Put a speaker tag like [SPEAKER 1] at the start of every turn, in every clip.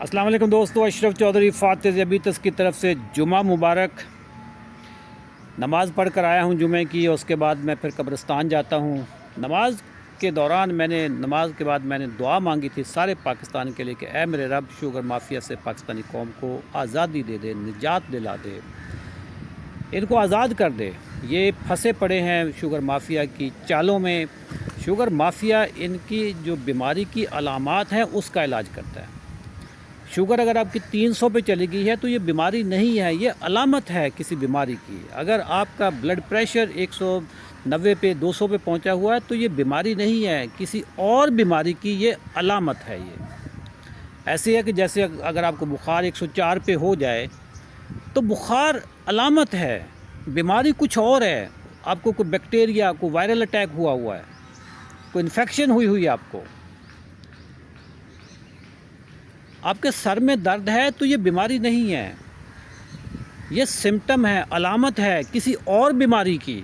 [SPEAKER 1] अस्सलाम वालेकुम दोस्तों, अशरफ चौधरी फ़ातिज़ अबीतस की तरफ से जुमा मुबारक। नमाज़ पढ़ कर आया हूँ जुमे की, और उसके बाद मैं फिर कब्रिस्तान जाता हूँ। नमाज के दौरान नमाज के बाद मैंने दुआ मांगी थी सारे पाकिस्तान के लिए कि ऐ मेरे रब, शुगर माफिया से पाकिस्तानी कौम को आज़ादी दे दे, निजात दिला दे, इनको आज़ाद कर दे। ये फंसे पड़े हैं शुगर माफिया की चालों में। शुगर माफिया इनकी जो बीमारी की अलामात हैं उसका इलाज करता है। शुगर अगर आपकी 300 पे चली गई है तो ये बीमारी नहीं है, ये अलामत है किसी बीमारी की। अगर आपका ब्लड प्रेशर 190 पे 200 पे पहुंचा हुआ है तो ये बीमारी नहीं है, किसी और बीमारी की ये अलामत है। ये ऐसे है कि जैसे अगर आपको बुखार 104 पे हो जाए तो बुखार अलामत है, बीमारी कुछ और है। आपको कोई बैक्टीरिया, कोई वायरल अटैक हुआ है, कोई इन्फेक्शन हुई है आपको। आपके सर में दर्द है तो ये बीमारी नहीं है, ये सिम्टम है, अलामत है किसी और बीमारी की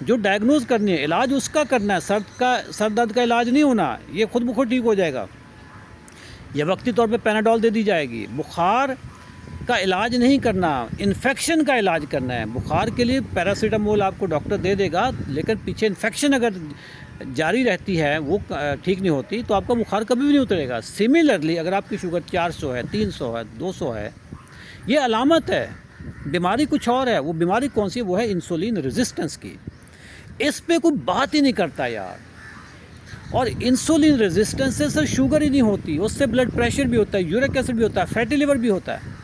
[SPEAKER 1] जो डायग्नोज़ करनी है, इलाज उसका करना है। सर दर्द का इलाज नहीं होना, ये खुद ब खुद ठीक हो जाएगा। ये वक्ती तौर पे पैनाडोल दे दी जाएगी। बुखार का इलाज नहीं करना, इन्फेक्शन का इलाज करना है। बुखार के लिए पैरासीटामोल आपको डॉक्टर दे देगा, लेकिन पीछे इन्फेक्शन अगर जारी रहती है, वो ठीक नहीं होती, तो आपका बुखार कभी भी नहीं उतरेगा। सिमिलरली अगर आपकी शुगर 400 है, 300 है, 200 है, ये अलामत है, बीमारी कुछ और है। वो बीमारी कौन सी है? वो है इंसुलिन रेजिस्टेंस की। इस पे कोई बात ही नहीं करता यार। और इंसुलिन रेजिस्टेंस से सिर्फ शुगर ही नहीं होती, उससे ब्लड प्रेशर भी होता है, यूरिक एसिड भी होता है, फैटी लिवर भी होता है।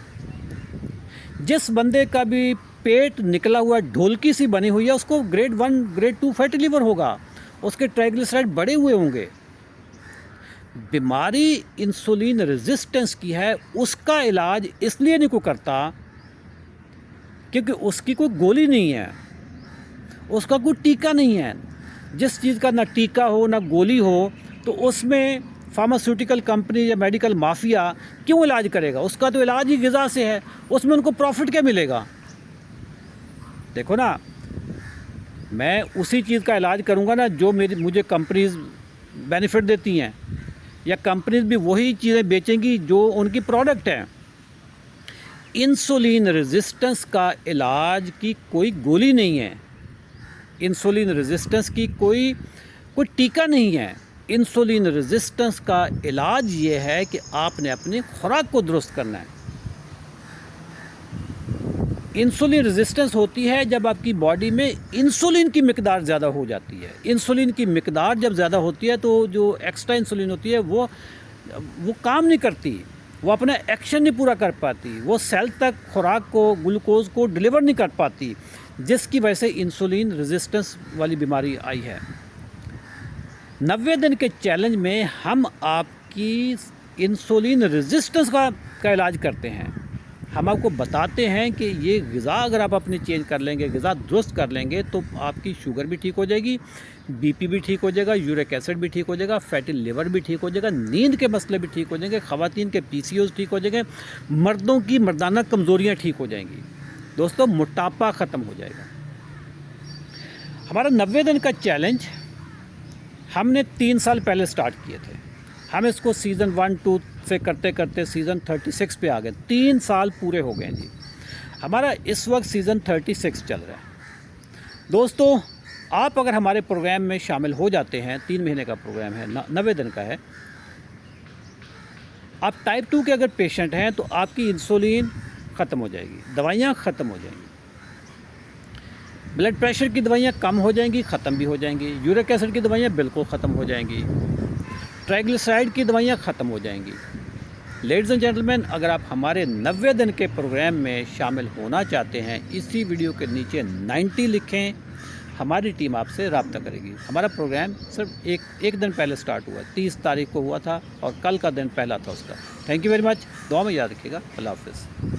[SPEAKER 1] जिस बंदे का भी पेट निकला हुआ ढोलकी सी बनी हुई है, उसको ग्रेड 1 ग्रेड 2 फैटी लिवर होगा, उसके ट्राइग्लिसराइड बढ़े हुए होंगे। बीमारी इंसुलिन रेजिस्टेंस की है, उसका इलाज इसलिए नहीं कोई करता क्योंकि उसकी कोई गोली नहीं है, उसका कोई टीका नहीं है। जिस चीज़ का ना टीका हो ना गोली हो, तो उसमें फार्मास्यूटिकल कंपनी या मेडिकल माफिया क्यों इलाज करेगा? उसका तो इलाज ही ग़िज़ा से है, उसमें उनको प्रॉफिट क्या मिलेगा? देखो ना, मैं उसी चीज़ का इलाज करूंगा ना जो मुझे कंपनीज बेनिफिट देती हैं, या कंपनीज भी वही चीज़ें बेचेंगी जो उनकी प्रोडक्ट हैं। इंसुलिन रेजिस्टेंस का इलाज की कोई गोली नहीं है, इंसुलिन रेजिस्टेंस की कोई टीका नहीं है। इंसुलिन रेजिस्टेंस का इलाज ये है कि आपने अपनी खुराक को दुरुस्त करना है। इंसुलिन रेजिस्टेंस होती है जब आपकी बॉडी में इंसुलिन की मिकदार ज़्यादा हो जाती है। इंसुलिन की मिकदार जब ज़्यादा होती है तो जो एक्स्ट्रा इंसुलिन होती है वो काम नहीं करती, वो अपना एक्शन नहीं पूरा कर पाती, वो सेल तक खुराक को, ग्लूकोज को डिलीवर नहीं कर पाती, जिसकी वजह से इंसुलिन रेजिस्टेंस वाली बीमारी आई है। 90 दिन के चैलेंज में हम आपकी इंसुलिन रेजिस्टेंस का इलाज करते हैं। हम आपको बताते हैं कि ये ग़िज़ा अगर आप अपनी चेंज कर लेंगे, ग़िज़ा दुरुस्त कर लेंगे, तो आपकी शुगर भी ठीक हो जाएगी, बीपी भी ठीक हो जाएगा, यूरिक एसिड भी ठीक हो जाएगा, फैटी लिवर भी ठीक हो जाएगा, नींद के मसले भी ठीक हो जाएंगे, ख़वातीन के पीसीओज़ ठीक हो जाएंगे, मर्दों की मर्दाना कमज़ोरियाँ ठीक हो जाएंगी। दोस्तों, मोटापा ख़त्म हो जाएगा। हमारा 90 दिन का चैलेंज हमने 3 साल पहले स्टार्ट किए थे। हम इसको सीज़न 1-2 से करते करते सीज़न 36 पे आ गए। 3 साल पूरे हो गए जी। हमारा इस वक्त सीज़न 36 चल रहा है। दोस्तों, आप अगर हमारे प्रोग्राम में शामिल हो जाते हैं, 3 महीने का प्रोग्राम है, 90 दिन का है। आप टाइप 2 के अगर पेशेंट हैं तो आपकी इंसुलिन ख़त्म हो जाएगी, दवाइयाँ ख़त्म हो जाएंगी, ब्लड प्रेशर की दवाइयाँ कम हो जाएंगी, ख़त्म भी हो जाएंगी, यूरिक एसिड की दवाइयाँ बिल्कुल ख़त्म हो जाएंगी, ट्राइग्लिसराइड की दवाइयाँ ख़त्म हो जाएंगी। लेडीज़ एंड जेंटलमैन, अगर आप हमारे 90 दिन के प्रोग्राम में शामिल होना चाहते हैं, इसी वीडियो के नीचे 90 लिखें, हमारी टीम आपसे रब्ता करेगी। हमारा प्रोग्राम सिर्फ एक दिन पहले स्टार्ट हुआ, 30 तारीख को हुआ था, और कल का दिन पहला था उसका। Thank you very much. दुआ में याद रखिएगा। अल्लाह हाफ़िज़।